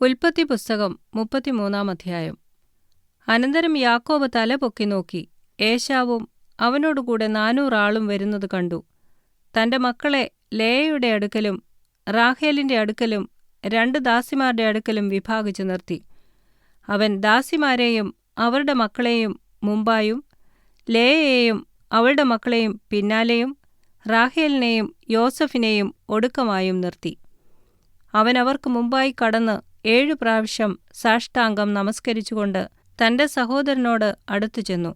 ഉൽപ്പത്തി പുസ്തകം 33 അധ്യായം. അനന്തരം യാക്കോബ് തല പൊക്കി നോക്കി, ഏശാവും അവനോടുകൂടെ 400 ആളും വരുന്നത് കണ്ടു. തന്റെ മക്കളെ ലേയയുടെ അടുക്കലും റാഹേലിന്റെ അടുക്കലും 2 ദാസിമാരുടെ അടുക്കലും വിഭാഗിച്ചു നിർത്തി. അവൻ ദാസിമാരെയും അവരുടെ മക്കളെയും മുമ്പായും ലേയയെയും അവളുടെ മക്കളെയും പിന്നാലെയും റാഹേലിനെയും യോസഫിനെയും ഒടുക്കമായും നിർത്തി. അവൻ അവർക്ക് മുമ്പായി കടന്ന് 7 പ്രാവശ്യം സാഷ്ടാംഗം നമസ്കരിച്ചുകൊണ്ട് തന്റെ സഹോദരനോട് അടുത്തു ചെന്നു.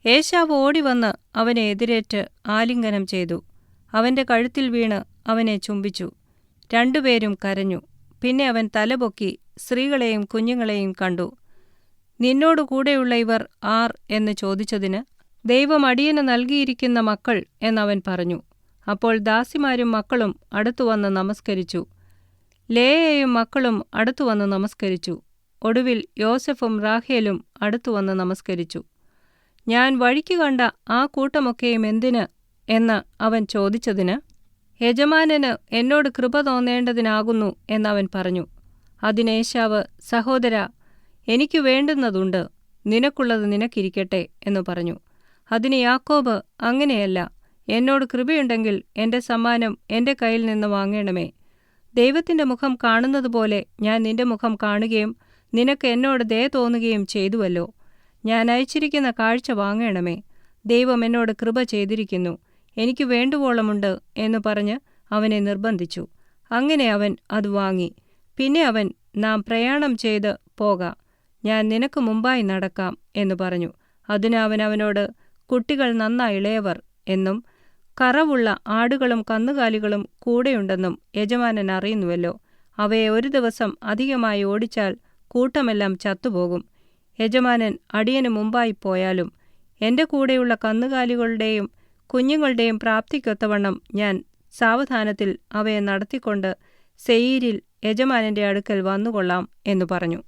ഏശാവ് ഓടിവന്ന് അവനെ എതിരേറ്റ് ആലിംഗനം ചെയ്തു. അവന്റെ കഴുത്തിൽ വീണ് അവനെ ചുംബിച്ചു. 2 പേരും കരഞ്ഞു. പിന്നെ അവൻ തലപൊക്കി സ്ത്രീകളെയും കുഞ്ഞുങ്ങളെയും കണ്ടു. നിന്നോടു കൂടെയുള്ള ഇവർ ആർ എന്ന് ചോദിച്ചതിന്, ദൈവം അടിയന് നൽകിയിരിക്കുന്ന മക്കൾ എന്നവൻ പറഞ്ഞു. അപ്പോൾ ദാസിമാരും മക്കളും അടുത്തുവന്ന് നമസ്കരിച്ചു. ലേയയും മക്കളും അടുത്തുവന്ന് നമസ്കരിച്ചു. ഒടുവിൽ യോസെഫും റാഹേലും അടുത്തുവന്ന് നമസ്കരിച്ചു. ഞാൻ വഴിക്ക് കണ്ട ആ കൂട്ടമൊക്കെയും എന്തിന് എന്ന് അവൻ ചോദിച്ചതിന്, യജമാനന് എന്നോട് കൃപ തോന്നേണ്ടതിനാകുന്നു എന്നവൻ പറഞ്ഞു. അതിന് ഏശാവ്, സഹോദരാ, എനിക്കു വേണ്ടുന്നതുണ്ട്, നിനക്കുള്ളത് നിനക്കിരിക്കട്ടെ എന്നു പറഞ്ഞു. അതിന് യാക്കോബ്, അങ്ങനെയല്ല, എന്നോട് കൃപയുണ്ടെങ്കിൽ എന്റെ സമ്മാനം എന്റെ കയ്യിൽ നിന്ന് വാങ്ങേണമേ. ദൈവത്തിന്റെ മുഖം കാണുന്നതുപോലെ ഞാൻ നിന്റെ മുഖം കാണുകയും നിനക്ക് എന്നോട് ദയ തോന്നുകയും ചെയ്തുവല്ലോ. ഞാൻ അയച്ചിരിക്കുന്ന കാഴ്ച വാങ്ങേണമേ. ദൈവം എന്നോട് കൃപ ചെയ്തിരിക്കുന്നു, എനിക്ക് വേണ്ടുവോളമുണ്ട് എന്നു പറഞ്ഞ് അവനെ നിർബന്ധിച്ചു. അങ്ങനെ അവൻ അത് വാങ്ങി. പിന്നെ അവൻ, നാം പ്രയാണം ചെയ്ത് പോക, ഞാൻ നിനക്ക് മുമ്പായി നടക്കാം എന്നു പറഞ്ഞു. അതിന് അവൻ അവനോട്, കുട്ടികൾ നന്നാ ഇളയവർ എന്നും കറവുള്ള ആടുകളും കന്നുകാലികളും കൂടെയുണ്ടെന്നും യജമാനൻ അറിയുന്നുവല്ലോ. അവയെ ഒരു ദിവസം അധികമായി ഓടിച്ചാൽ കൂട്ടമെല്ലാം ചത്തുപോകും. യജമാനൻ അടിയന് മുമ്പായി പോയാലും എന്റെ കൂടെയുള്ള കന്നുകാലികളുടെയും കുഞ്ഞുങ്ങളുടെയും പ്രാപ്തിക്കൊത്തവണ്ണം ഞാൻ സാവധാനത്തിൽ അവയെ നടത്തിക്കൊണ്ട് സെയീരിൽ യജമാനന്റെ അടുക്കൽ വന്നുകൊള്ളാം എന്നു പറഞ്ഞു.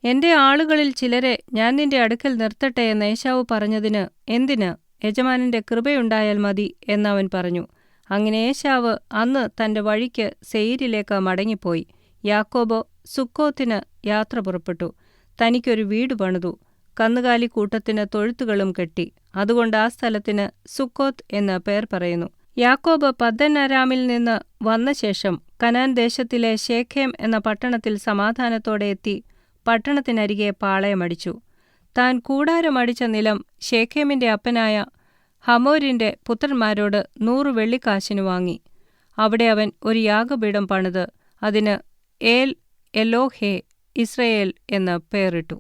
എന്റെ ആളുകളിൽ ചിലരെ ഞാൻ നിന്റെ അടുക്കൽ നിർത്തട്ടെ എന്ന് ഏശാവ് പറഞ്ഞതിന്, എന്തിന്? യജമാനന്റെ കൃപയുണ്ടായാൽ മതി എന്നവൻ പറഞ്ഞു. അങ്ങനെ ഏശാവ് അന്ന് തന്റെ വഴിക്ക് സെയീരിലേക്ക് മടങ്ങിപ്പോയി. യാക്കോബ് സുക്കോത്തിന് യാത്ര പുറപ്പെട്ടു. തനിക്കൊരു വീട് പണിതു. കന്നുകാലിക്കൂട്ടത്തിന് തൊഴുത്തുകളും കെട്ടി. അതുകൊണ്ട് ആ സ്ഥലത്തിന് സുക്കോത്ത് എന്ന് പേർ പറയുന്നു. യാക്കോബ് പദ്ദൻഅരാമിൽ നിന്ന് വന്ന ശേഷം കനാൻ ദേശത്തിലെ ശേഖേം എന്ന പട്ടണത്തിൽ സമാധാനത്തോടെ എത്തി പട്ടണത്തിനരികെ പാളയമടിച്ചു. താൻ കൂടാരമടിച്ച നിലം ശേഖേമിന്റെ അപ്പനായ ഹമോരിന്റെ പുത്രന്മാരോട് 100 വെള്ളിക്കാശിനു വാങ്ങി. അവിടെ അവൻ ഒരു യാഗപീഠം പണിത് അതിന് ഏൽ എലോഹേ ഇസ്രയേൽ എന്ന് പേരിട്ടു.